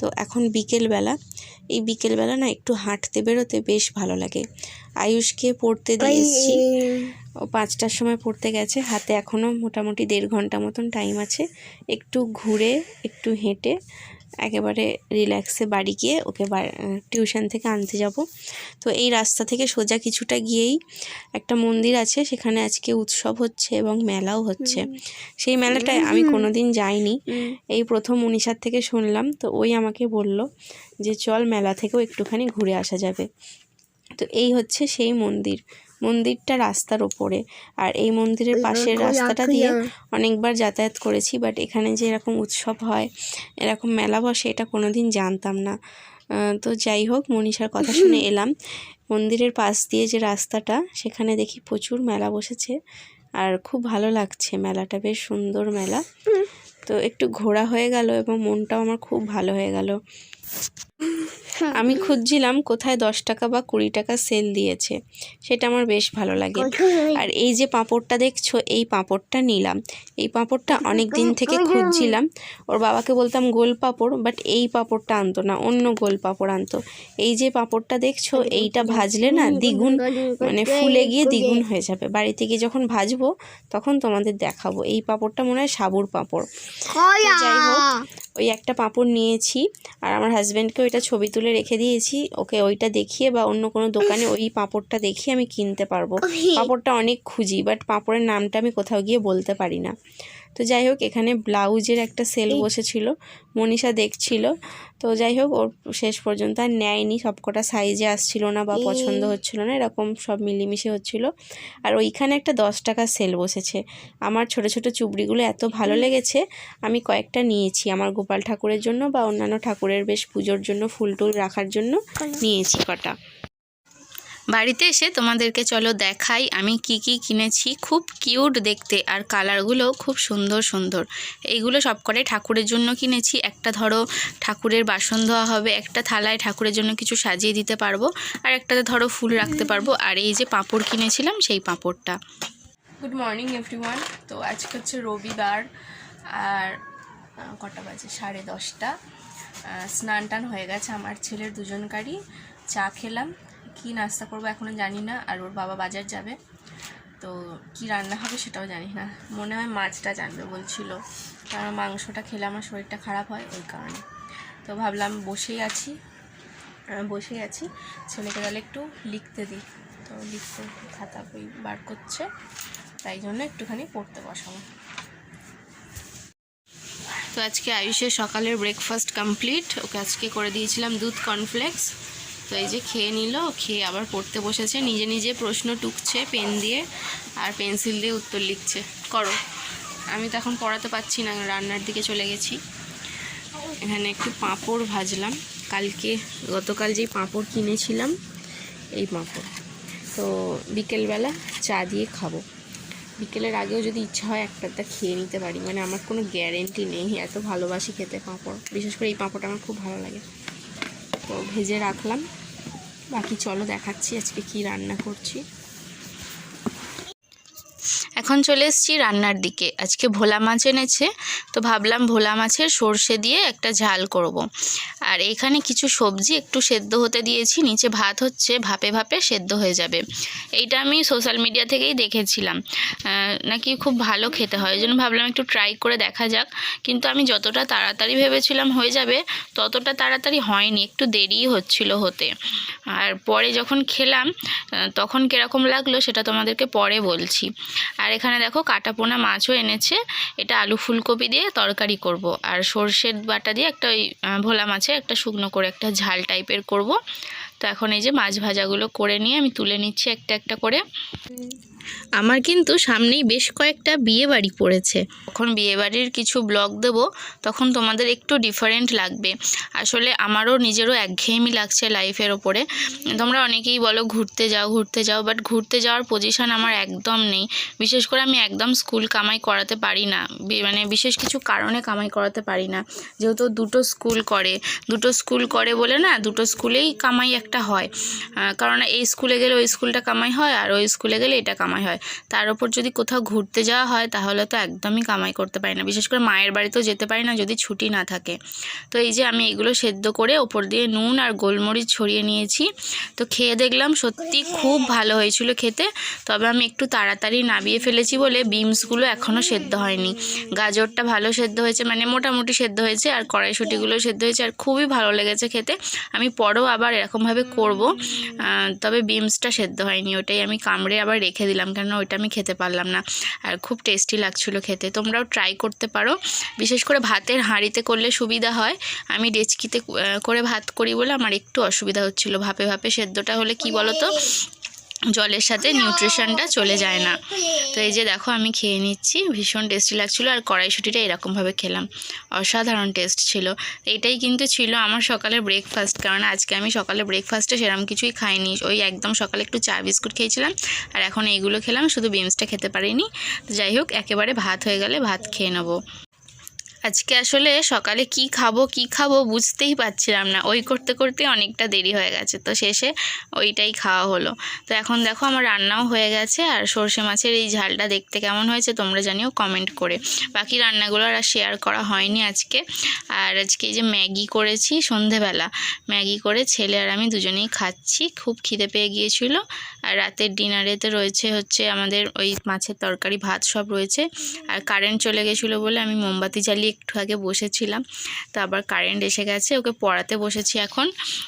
তো এখন বিকেলবেলা, এই বিকেলবেলা না একটু হাঁটতে বেরোতে বেশ ভালো লাগে। আয়ুষকে পড়তে দিয়ে এসেছি, ও 5টার সময় পড়তে গেছে, হাতে এখনও মোটামুটি 1.5 ঘন্টা মতন টাইম আছে। একটু ঘুরে একটু হেঁটে একেবারে রিল্যাক্সে বাড়ি গিয়ে ওকে টিউশন থেকে আনতে যাব। তো এই রাস্তা থেকে সোজা কিছুটা গিয়েই একটা মন্দির আছে, সেখানে আজকে উৎসব হচ্ছে এবং মেলাও হচ্ছে। সেই মেলাটায় আমি কোনোদিন যাইনি, এই প্রথম মনীষার থেকে শুনলাম। তো ওই আমাকে বলল যে চল মেলা থেকেও একটুখানি ঘুরে আসা যাবে। তো এই হচ্ছে সেই মন্দিরটা রাস্তার ওপরে। আর এই মন্দিরের পাশের রাস্তাটা দিয়ে অনেকবার যাতায়াত করেছি, বাট এখানে যে এরকম উৎসব হয়, এরকম মেলা বসে, এটা কোনোদিন জানতাম না। তো যাই হোক, মনীষার কথা শুনে এলাম। মন্দিরের পাশ দিয়ে যে রাস্তাটা, সেখানে দেখি প্রচুর মেলা বসেছে আর খুব ভালো লাগছে মেলাটা, বেশ সুন্দর মেলা। তো একটু ঘোরা হয়ে গেল এবং মনটাও আমার খুব ভালো হয়ে গেল। আমি খুঁজছিলাম কোথায় 10 টাকা বা 20 টাকা সেল দিয়েছে, সেটা আমার বেশ ভালো লাগে। আর এই যে পাঁপড়টা দেখছো, এই পাঁপড়টা নিলাম। এই পাঁপড়টা অনেক দিন থেকে খুঁজছিলাম। ওর বাবাকে বলতাম গোল পাঁপড়, বাট এই পাঁপড়টা আনতো না, অন্য গোল পাঁপড় আনতো। এই যে পাঁপড়টা দেখছো, এইটা ভাজলে না দ্বিগুণ, মানে ফুলে গিয়ে দ্বিগুণ হয়ে যাবে। বাড়িতে গিয়ে যখন ভাজবো তখন তোমাদের দেখাবো। এই পাঁপড়টা মনে হয় সাবুর পাঁপড়। যাই হোক, ওই একটা পাঁপড় নিয়েছি আর আমার হাজব্যান্ডকে ওইটা ছবি তুলে রেখে দিয়েছি। ওকে ওইটা দেখিয়ে বা অন্য কোনো দোকানে ওই পাঁপড়টা দেখিয়ে আমি কিনতে পারবো। পাঁপড়টা অনেক খুঁজি, বাট পাঁপড়ের নামটা আমি কোথাও গিয়ে বলতে পারি না। তো যাই হোক, এখানে ব্লাউজের একটা সেল বসেছিল, মনীষা দেখছিল। তো যাই হোক, ওর শেষ পর্যন্ত আর নেয়নি, সবকটা সাইজে আসছিল না বা পছন্দ হচ্ছিল না, এরকম সব মিলেমিশে হচ্ছিল। আর ওইখানে একটা 10 টাকা সেল বসেছে। আমার ছোট ছোট চুবড়িগুলো এত ভালো লেগেছে, আমি কয়েকটা নিয়েছি আমার গোপাল ঠাকুরের জন্য বা অন্যান্য ঠাকুরের বেশ পুজোর জন্য ফুল টুল রাখার জন্য নিয়েছি কটা। বাড়িতে এসে তোমাদেরকে চলো দেখাই আমি কি কি কিনেছি। খুব কিউট দেখতে আর কালারগুলো খুব সুন্দর সুন্দর। এইগুলো সবকটাই ঠাকুরের জন্য কিনেছি। একটা ধরো ঠাকুরের বাসন ধোয়া হবে, একটা থালায় ঠাকুরের জন্য কিছু সাজিয়ে দিতে পারবো, আর একটাতে ধরো ফুল রাখতে পারবো। আর এই যে পাঁপড় কিনেছিলাম, সেই পাঁপড়টা। Good morning everyone. তো আজকে হচ্ছে রবিবার আর কটা বাজে, 10:30। স্নান টান হয়ে গেছে আমার ছেলের দুজনকারই। চা খেলাম, কি নাস্তা করবো এখনও জানি না। আর ওর বাবা বাজার যাবে, তো কি রান্না হবে সেটাও জানি না। মনে হয় মাছটা জানবে বলছিল, কারণ মাংসটা খেলে আমার শরীরটা খারাপ হয়, ওই কারণে। তো ভাবলাম বসেই আছি, ছেলেকে তাহলে একটু লিখতে দিই। তো লিখতে খাতা বই বার করছে, তাই জন্য একটুখানি পড়তে বসাবো। তো আজকে আয়ুষের সকালের ব্রেকফাস্ট কমপ্লিট। ওকে আজকে করে দিয়েছিলাম দুধ কর্নফ্লেক্স। তো এই যে খেয়ে নিল, খেয়ে আবার পড়তে বসেছে। নিজে নিজে প্রশ্ন টুকছে পেন দিয়ে আর পেন্সিল দিয়ে উত্তর লিখছে। করো, আমি তো এখন পড়াতে পারছি না, রান্নার দিকে চলে গেছি। এখানে একটু পাঁপড় ভাজলাম, গতকাল যেই পাঁপড় কিনেছিলাম, এই পাঁপড়। তো বিকেলবেলা চা দিয়ে খাবো। বিকেলের আগেও যদি ইচ্ছা হয় একটা খেয়ে নিতে পারি, মানে আমার কোনো গ্যারেন্টি নেই। এত ভালোবাসি খেতে পাঁপড়, বিশেষ করে এই পাঁপড়টা আমার খুব ভালো লাগে। তো ভেজে রাখলাম, বাকি চলো দেখাচ্ছি আজকে কি রান্না করছি। এখন চলে এসেছি রান্নার দিকে। আজকে ভোলা মাছ এনেছে, তো ভাবলাম ভোলা মাছের সর্ষে দিয়ে একটা ঝাল করব। আর এখানে কিছু সবজি একটু সেদ্ধ হতে দিয়েছি, নিচে ভাত হচ্ছে, ভাপে ভাপে সেদ্ধ হয়ে যাবে। এইটা আমি সোশ্যাল মিডিয়া থেকেই দেখেছিলাম, নাকি খুব ভালো খেতে হয়, ওই জন্য ভাবলাম একটু ট্রাই করে দেখা যাক। কিন্তু আমি যতটা তাড়াতাড়ি ভেবেছিলাম হয়ে যাবে, ততটা তাড়াতাড়ি হয়নি, একটু দেরিই হচ্ছিল হতে। আর পরে যখন খেলাম তখন কীরকম লাগলো সেটা তোমাদেরকে পরে বলছি। আর এখানে দেখো কাটা পোনা মাছও এনেছে, এটা আলু ফুলকপি দিয়ে তরকারি করব। আর সর্ষের বাটা দিয়ে একটা ওই ভোলা মাছে একটা শুকনো করে একটা ঝাল টাইপের করব। তো এখন এই যে মাছ ভাজাগুলো করে নিয়ে আমি তুলে নিচ্ছি একটা একটা করে। আমার কিন্তু সামনেই বেশ কয়েকটা বিয়ে বাড়ি পড়েছে, তখন বিয়েবাড়ির কিছু ব্লগ দেব, তখন তোমাদের একটু ডিফারেন্ট লাগবে। আসলে আমারও নিজেরও একঘেয়েমি লাগছে লাইফের ওপরে। তোমরা অনেকেই বলো ঘুরতে যাও, বাট ঘুরতে যাওয়ার পজিশান আমার একদম নেই। বিশেষ করে আমি একদম স্কুল কামাই করাতে পারি না, মানে বিশেষ কিছু কারণে কামাই করাতে পারি না। যেহেতু দুটো স্কুল করে বলে না, দুটো স্কুলেই কামাই একটা একটা হয়, কারণ এই স্কুলে গেলে ওই স্কুলটা কামাই হয় আর ওই স্কুলে গেলে এটা কামাই হয়। তার উপর যদি কোথাও ঘুরতে যাওয়া হয় তাহলে তো একদমই কামাই করতে পারি না, বিশেষ করে মায়ের বাড়িতেও যেতে পারি না যদি ছুটি না থাকে। তো এই যে আমি এগুলো সেদ্ধ করে ওপর দিয়ে নুন আর গোলমরিচ ছড়িয়ে নিয়েছি। তো খেয়ে দেখলাম সত্যি খুব ভালো হয়েছিল খেতে। তবে আমি একটু তাড়াতাড়ি নামিয়ে ফেলেছি বলে বিমসগুলো এখনও সেদ্ধ হয়নি। গাজরটা ভালো সেদ্ধ হয়েছে, মানে মোটামুটি সেদ্ধ হয়েছে, আর কড়াইশুঁটিগুলো সেদ্ধ হয়েছে, আর খুবই ভালো লেগেছে খেতে। আমি পরেও আবার এরকমভাবে করব, তবে বিমসটা সেদ্ধ হয়নি, ওটাই আমি কামড়ে আবার রেখে দিলাম, কেননা ওইটা আমি খেতে পারলাম না। আর খুব টেস্টি লাগছিলো খেতে, তোমরাও ট্রাই করতে পারো। বিশেষ করে ভাতের হাঁড়িতে করলে সুবিধা হয়, আমি ডেচকিতে করে ভাত করি বলে আমার একটু অসুবিধা হচ্ছিলো। ভাপে ভাপে সেদ্ধটা হলে কি বলো তো, জলের সাথে নিউট্রিশনটা চলে যায় না। তো এই যে দেখো আমি খেয়ে নিচ্ছি, ভীষণ টেস্টি লাগছিলো। আর কড়াইশুঁটিটা এরকমভাবে খেলাম, অসাধারণ টেস্ট ছিল। এইটাই কিন্তু ছিল আমার সকালের ব্রেকফাস্ট, কারণ আজকে আমি সকালে ব্রেকফাস্টে সেরকম কিছুই খাইনি, ওই একদম সকালে একটু চা বিস্কুট খেয়েছিলাম, আর এখন এইগুলো খেলাম, শুধু বিমসটা খেতে পারিনি। তো যাই হোক, একেবারে ভাত হয়ে গেলে ভাত খেয়ে নেবো। আজকে আসলে সকালে কি খাবো বুঝতেই পারছিলাম না, ওই করতে করতে অনেকটা দেরি হয়ে গেছে, তো শেষে ওইটাই খাওয়া হলো। তো এখন দেখো আমার রান্নাও হয়ে গেছে, আর সর্ষে মাছের এই ঝালটা দেখতে কেমন হয়েছে তোমরা জানিও কমেন্ট করে। বাকি রান্নাগুলো আর শেয়ার করা হয়নি আজকে। আর আজকে এই যে ম্যাগি করেছি সন্ধেবেলা, ম্যাগি করে ছেলে আর আমি দুজনেই খাচ্ছি, খুব খিদে পেয়ে গিয়েছিল। আর রাতের ডিনারেতে রয়েছে হচ্ছে আমাদের ওই মাছের তরকারি, ভাত সব রয়েছে। আর কারেন্ট চলে গেছিলো বলে আমি মোমবাতি জ্বালিয়ে একটু আগে বসেছিলাম, তো আবার কারেন্ট এসে গেছে, ওকে পড়াতে বসেছি এখন।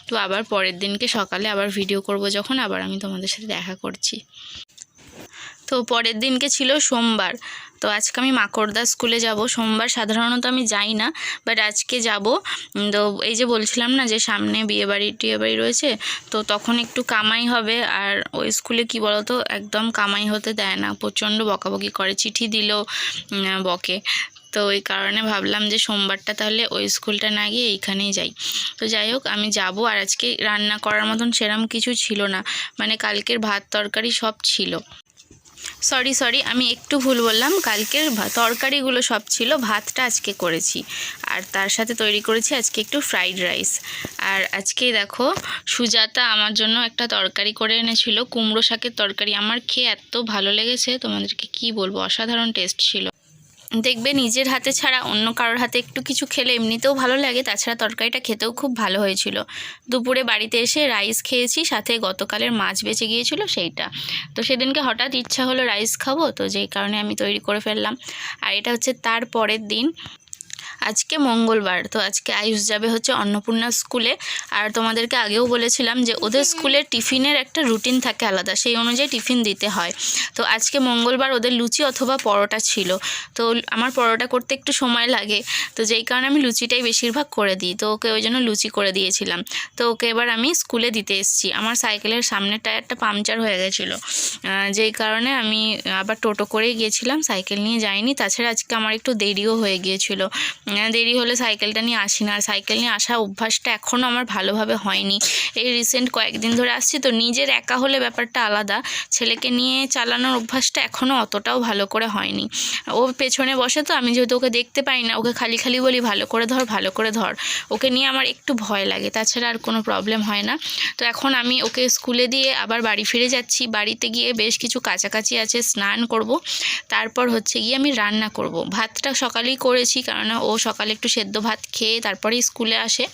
তো আবার পরের দিনকে সকালে আবার ভিডিও করব যখন, আবার আমি তোমাদের সাথে দেখা করছি। তো পরের দিনকে ছিল সোমবার, তো আজকে আমি মাকড়দা স্কুলে যাব। সোমবার সাধারণত আমি যাই না, বাট আজকে যাব। তো এই যে বলছিলাম না যে সামনে বিয়েবাড়ি রয়েছে, তো তখন একটু কামাই হবে। আর ওই স্কুলে কি বলতো, একদম কামাই হতে দেয় না, প্রচণ্ড বকাবকি করে, চিঠি দিলেও বকে। তো ওই কারণে ভাবলাম যে সোমবারটা তাহলে ওই স্কুলটা না গিয়ে এইখানেই যাই। তো যাই হোক আমি যাব। আর আজকে রান্না করার মতন সেরকম কিছু ছিল না, মানে কালকের ভাত তরকারি সব ছিল। সরি আমি একটু ভুল বললাম, কালকের তরকারিগুলো সব ছিল, ভাতটা আজকে করেছি। আর তার সাথে তৈরি করেছি আজকে একটু ফ্রাইড রাইস। আর আজকে দেখো সুজাতা আমার জন্য একটা তরকারি করে এনেছিল, কুমড়ো শাকের তরকারি। আমার খেয়ে এত ভালো লেগেছে, তোমাদেরকে কি বলবো, অসাধারণ টেস্ট ছিল। দেখবে নিজের হাতে ছাড়া অন্য কারোর হাতে একটু কিছু খেলে এমনিতেও ভালো লাগে, তাছাড়া তরকারিটা খেতেও খুব ভালো হয়েছিল। দুপুরে বাড়িতে এসে রাইস খেয়েছি, সাথে গতকালের মাছ বেঁচে গিয়েছিল সেইটা। তো সেদিনকে হঠাৎ ইচ্ছা হলো রাইস খাবো, তো যেই কারণে আমি তৈরি করে ফেললাম। আর এটা হচ্ছে তার পরের দিন, আজকে মঙ্গলবার। তো আজকে আয়ুষ যাবে হচ্ছে অন্নপূর্ণা স্কুলে। আর তোমাদেরকে আগেও বলেছিলাম যে ওদের স্কুলের টিফিনের একটা রুটিন থাকে আলাদা, সেই অনুযায়ী টিফিন দিতে হয়। তো আজকে মঙ্গলবার ওদের লুচি অথবা পরোটা ছিল। তো আমার পরোটা করতে একটু সময় লাগে, তো যেই কারণে আমি লুচিটাই বেশিরভাগ করে দিই। তো ওকে ওই জন্য লুচি করে দিয়েছিলাম। তো ওকে এবার আমি স্কুলে দিতে এসেছি। আমার সাইকেলের সামনের টায়ারটা পাংচার হয়ে গেছিলো, যেই কারণে আমি আবার টোটো করেই গিয়েছিলাম, সাইকেল নিয়ে যাইনি। তাছাড়া আজকে আমার একটু দেরিও হয়ে গিয়েছিলো, দেরি হলে সাইকেলটা নিয়ে আসি না। আর সাইকেল নিয়ে আসা অভ্যাসটা এখনও আমার ভালোভাবে হয়নি, এই রিসেন্ট কয়েকদিন ধরে আসছি। তো নিজের একা হলে ব্যাপারটা আলাদা, ছেলেকে নিয়ে চালানোর অভ্যাসটা এখনও অতটাও ভালো করে হয়নি। ও পেছনে বসে, তো আমি যেহেতু ওকে দেখতে পাই না, ওকে খালি বলি ভালো করে ধর, ওকে নিয়ে আমার একটু ভয় লাগে, তাছাড়া আর কোনো প্রবলেম হয় না। তো এখন আমি ওকে স্কুলে দিয়ে আবার বাড়ি ফিরে যাচ্ছি। বাড়িতে গিয়ে বেশ কিছু কাছাকাছি আছে, স্নান করব, তারপর হচ্ছে গিয়ে আমি রান্না করব। ভাতটা সকালেই করেছি, কারণ ও সকালে একটু সেদ্ধ ভাত খেয়ে তারপরে স্কুলে আসে।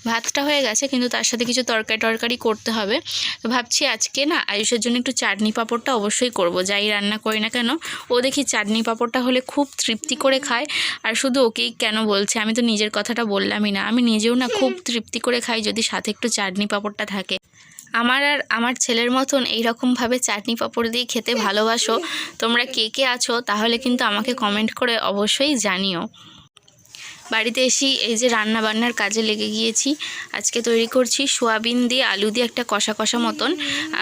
ভাতটা হয়ে গেছে, কিন্তু তার সাথে কিছু তরকারি করতে হবে। তো ভাবছি আজকে না আয়ুষের জন্য একটু চাটনি পাঁপড়টা অবশ্যই করব, যাই রান্না করি না কেন। ও দেখি চাটনি পাঁপড়টা হলে খুব তৃপ্তি করে খায়। আর শুধু ওকেই কেন বলছে, আমি তো নিজের কথাটা বললামই না, আমি নিজেও না খুব তৃপ্তি করে খাই যদি সাথে একটু চাটনি পাঁপড়টা থাকে। আমার আর আমার ছেলের মতন এইরকমভাবে চাটনি পাঁপড় দিয়ে খেতে ভালোবাসো তোমরা কে আছো, তাহলে কিন্তু আমাকে কমেন্ট করে অবশ্যই জানিও। বাড়িতে এসে এই যে রান্না বান্নার কাজে লেগে গিয়েছি। আজকে তৈরি করছি সোয়াবিন দিয়ে আলু দিয়ে একটা কষা মতন,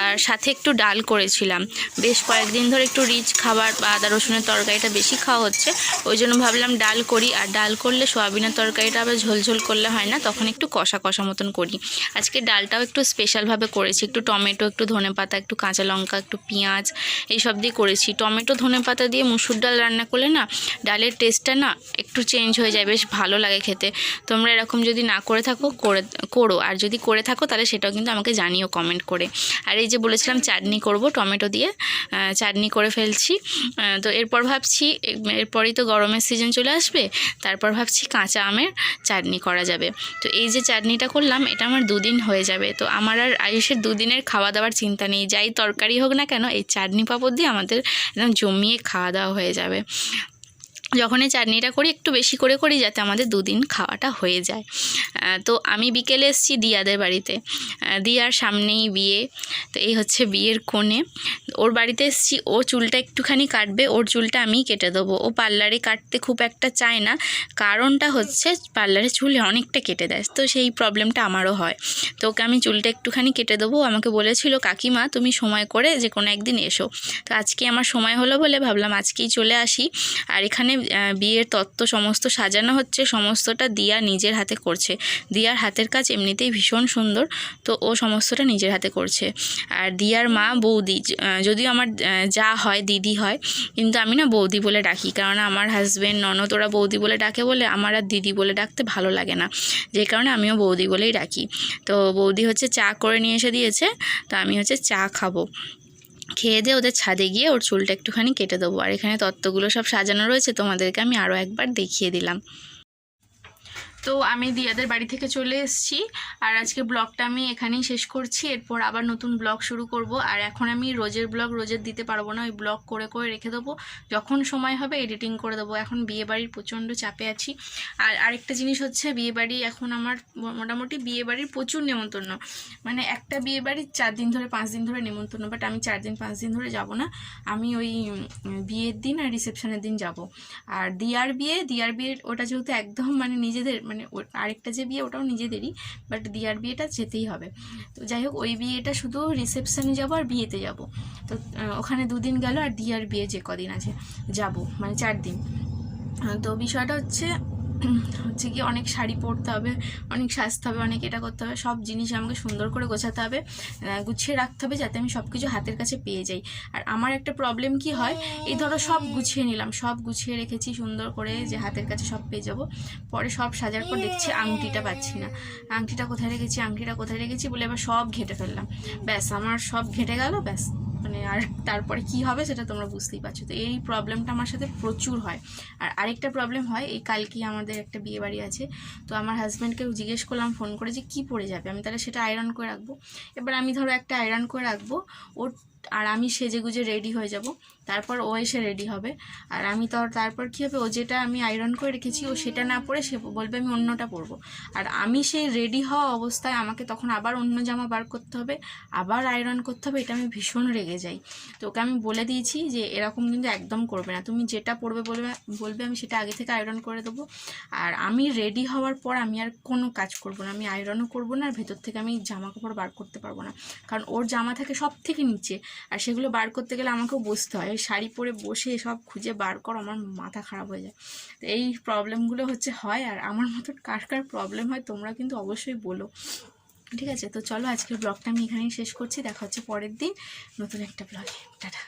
আর সাথে একটু ডাল করেছিলাম। বেশ কয়েকদিন ধরে একটু রিচ খাবার বা আদা রসুনের তরকারিটা বেশি খাওয়া হচ্ছে, ওই জন্য ভাবলাম ডাল করি। আর ডাল করলে সোয়াবিনের তরকারিটা আবার ঝোল করলে হয় না, তখন একটু কষা মতন করি। আজকে ডালটাও একটু স্পেশালভাবে করেছি, একটু টমেটো, একটু ধনেপাতা, একটু কাঁচা লঙ্কা, একটু পেঁয়াজ এইসব দিয়ে করেছি। টমেটো ধনেপাতা দিয়ে মুসুর ডাল রান্না করলে না ডালের টেস্টটা না একটু চেঞ্জ হয়ে যায়, বেশ ভালো লাগে খেতে। তোমরা এরকম যদি না করে থাকো করো, আর যদি করে থাকো তাহলে সেটাও কিন্তু আমাকে জানিও কমেন্ট করে। আর এই যে বলেছিলাম চাটনি করব, টমেটো দিয়ে চাটনি করে ফেলছি। তো এরপর ভাবছি এরপরই তো গরমের সিজন চলে আসবে, তারপর ভাবছি কাঁচা আমের চাটনি করা যাবে। তো এই যে চাটনিটা করলাম এটা আমার 2 দিন হয়ে যাবে। তো আমার আর আয়ুষের 2 দিনের খাওয়া দাওয়ার চিন্তা নেই, যাই তরকারি হোক না কেন এই চাটনি পাঁপড় দিয়ে আমাদের একদম জমিয়ে খাওয়া দাওয়া হয়ে যাবে। যখন এই চাটনিটা করি একটু বেশি করে করি যাতে আমাদের 2 দিন খাওয়াটা হয়ে যায়। তো আমি বিকেলে এসেছি দিয়াদের বাড়িতে, দিয়ার সামনেই বিয়ে। তো এই হচ্ছে বিয়ের কোণে, ওর বাড়িতে এসেছি। ও চুলটা একটুখানি কাটবে, ওর চুলটা আমিই কেটে দেবো। ও পার্লারে কাটতে খুব একটা চায় না, কারণটা হচ্ছে পার্লারে চুলে অনেকটা কেটে দেয়, তো সেই প্রবলেমটা আমারও হয়। তো ওকে আমি চুলটা একটুখানি কেটে দেবো। আমাকে বলেছিল কাকিমা তুমি সময় করে যে কোনো একদিন এসো। তো আজকে আমার সময় হলো বলে ভাবলাম আজকেই চলে আসি। আর এখানে বিয়ের তত্ত্ব সমস্ত সাজানো হচ্ছে, সমস্তটা দিয়া নিজের হাতে করছে। দিয়ার হাতের কাজ এমনিতেই ভীষণ সুন্দর, তো ও সমস্তটা নিজের হাতে করছে। আর দিয়ার মা বৌদি, যদিও আমার যা হয় দিদি হয়, কিন্তু আমি না বৌদি বলে ডাকি, কারণ আমার হাজব্যান্ড ননদ ওরা বৌদি বলে ডাকে বলে আমার আর দিদি বলে ডাকতে ভালো লাগে না, যে কারণে আমিও বৌদি বলেই ডাকি। তো বৌদি হচ্ছে চা করে নিয়ে এসে দিয়েছে, তো আমি হচ্ছে চা খাবো। খেয়ে দিয়ে ওদের ছাদে গিয়ে ওর চুলটা একটুখানি কেটে দেবো। আর এখানে তত্ত্বগুলো সব সাজানো রয়েছে, তোমাদেরকে আমি আরও একবার দেখিয়ে দিলাম। তো আমি দিয়াদের বাড়ি থেকে চলে এসেছি, আর আজকে ব্লগটা আমি এখানেই শেষ করছি। এরপর আবার নতুন ব্লগ শুরু করব। আর এখন আমি রোজের ব্লগ রোজের দিতে পারবো না, ওই ব্লগ করে করে রেখে দেবো, যখন সময় হবে এডিটিং করে দেবো। এখন বিয়েবাড়ির প্রচণ্ড চাপে আছি। আর আরেকটা জিনিস হচ্ছে বিয়েবাড়ি এখন আমার মোটামুটি বিয়েবাড়ির প্রচুর নেমন্তন্ন, মানে একটা বিয়েবাড়ির 4 দিন ধরে 5 দিন ধরে নেমন্তন্ন, বাট আমি 4 দিন 5 দিন ধরে যাব না। আমি ওই বিয়ের দিন আর রিসেপশনের দিন যাব। আর দিয়ার বিয়ের ওটা যেহেতু একদম মানে নিজেদের, মানে আরেকটা যে বিয়ে ওটাও নিজেদেরই, বাট দিয়ার বিয়েটা যেতেই হবে। তো যাই হোক ওই বিয়েটা শুধু রিসেপশনে যাব আর বিয়েতে যাব। তো ওখানে 2 দিন গেল, আর দিয়ার বিয়ে যে কদিন আছে যাব, মানে 4 দিন। তো বিষয়টা হচ্ছে কি অনেক শাড়ি পরতে হবে, অনেক সাজতে হবে, অনেক এটা করতে হবে, সব জিনিস আমাকে সুন্দর করে গোছাতে হবে, গুছিয়ে রাখতে হবে যাতে আমি সব কিছু হাতের কাছে পেয়ে যাই। আর আমার একটা প্রবলেম কি হয়, এই ধরো সব গুছিয়ে নিলাম, সব গুছিয়ে রেখেছি সুন্দর করে যে হাতের কাছে সব পেয়ে যাব, পরে সব সাজার পর দেখছি আংটিটা পাচ্ছি না, আংটিটা কোথায় রেখেছি বলে এবার সব ঘেটে ফেললাম, ব্যাস আমার সব ঘেটে গেল, ব্যাস মানে আর তারপরে কি হবে সেটা তোমরা বুঝতেই পারছো। তো এই প্রবলেমটা আমার সাথে প্রচুর হয়। আর আরেকটা প্রবলেম হয়, এই কালকে আমাদের একটা বিয়ে বাড়ি আছে, তো আমার হাজব্যান্ডকে জিজ্ঞেস করলাম ফোন করে যে কী পরে যাবে, আমি তাহলে সেটা আয়রন করে রাখবো। এবার আমি ধরো একটা আয়রন করে রাখবো, ওর আর আমি সেজে গুজে রেডি হয়ে যাব, তারপর ও এসে রেডি হবে। আর আমি তো তারপর কী হবে, ও যেটা আমি আয়রন করে রেখেছি ও সেটা না পরে সে বলবে আমি অন্যটা পরবো, আর আমি সেই রেডি হওয়া অবস্থায় আমাকে তখন আবার অন্য জামা বার করতে হবে, আবার আয়রন করতে হবে, এটা আমি ভীষণ রেগে যাই। তো ওকে আমি বলে দিয়েছি যে এরকম কিন্তু একদম করবে না, তুমি যেটা পরবে বলবে আমি সেটা আগে থেকে আয়রন করে দেবো। আর আমি রেডি হওয়ার পর আমি আর কোনো কাজ করব না, আমি আয়রনও করবো না, আর ভেতর থেকে আমি জামা কাপড় বার করতে পারবো না, কারণ ওর জামা থাকে সব থেকে নিচে, আর সেগুলো বার করতে গেলে আমাকেও বসতে হয়, শাড়ি পরে বসে সব খুঁজে বার কর, আমার মাথা খারাপ হয়ে যায়। তো এই প্রবলেমগুলো হয়। আর আমার মতো কার কার প্রবলেম হয় তোমরা কিন্তু অবশ্যই বলো, ঠিক আছে? তো চলো আজকের ব্লগটা আমি এখানেই শেষ করছি, দেখা হচ্ছে পরের দিন নতুন একটা ব্লগে। টাটা।